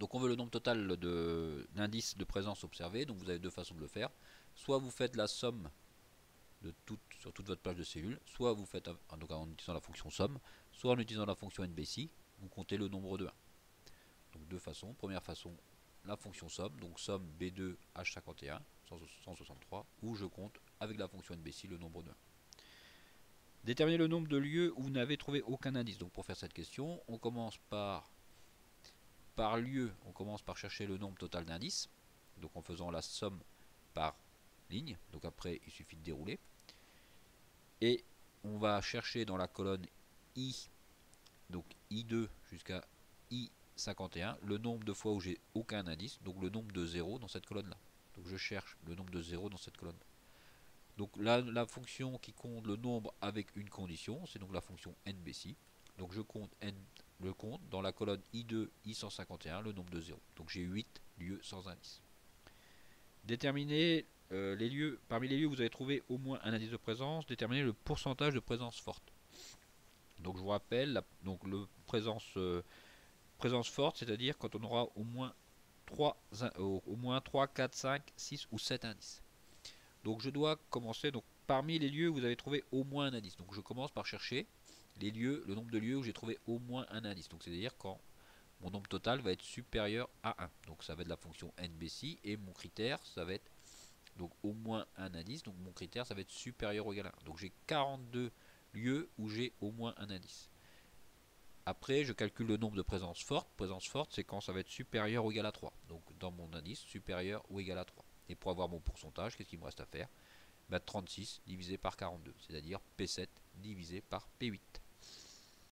Donc on veut le nombre total d'indices de présence observés. Donc vous avez deux façons de le faire. Soit vous faites la somme sur toute votre plage de cellules, soit vous faites donc en utilisant la fonction somme, soit en utilisant la fonction NBC, vous comptez le nombre de 1. Donc deux façons. Première façon, la fonction somme, donc somme B2 H51 163, où je compte avec la fonction NBC le nombre de 1. Déterminer le nombre de lieux où vous n'avez trouvé aucun indice. Donc pour faire cette question, on commence par lieu, on commence par chercher le nombre total d'indices, donc en faisant la somme par ligne. Donc après, il suffit de dérouler. Et on va chercher dans la colonne I, donc I2 jusqu'à I51, le nombre de fois où j'ai aucun indice, donc le nombre de zéros dans cette colonne-là. Donc je cherche le nombre de zéros dans cette colonne. Donc là, la fonction qui compte le nombre avec une condition, c'est donc la fonction NBC. Donc je compte dans la colonne I2, I151, le nombre de zéros. Donc j'ai 8 lieux sans indice. Déterminer les lieux, parmi les lieux où vous avez trouvé au moins un indice de présence, déterminer le pourcentage de présence forte. Donc je vous rappelle, donc le présence forte, c'est-à-dire quand on aura au moins 3, 4, 5, 6 ou 7 indices. Donc je dois commencer, donc parmi les lieux où vous avez trouvé au moins un indice. Donc je commence par chercher les lieux, le nombre de lieux où j'ai trouvé au moins un indice. Donc c'est-à-dire quand mon nombre total va être supérieur à 1. Donc ça va être la fonction NBC et mon critère, ça va être donc au moins un indice. Donc mon critère, ça va être supérieur ou égal à 1. Donc j'ai 42 lieux où j'ai au moins un indice. Après, je calcule le nombre de présences fortes. Présence forte, c'est quand ça va être supérieur ou égal à 3. Donc dans mon indice, supérieur ou égal à 3. Et pour avoir mon pourcentage, qu'est-ce qu'il me reste à faire? 36 divisé par 42, c'est-à-dire P7 divisé par P8.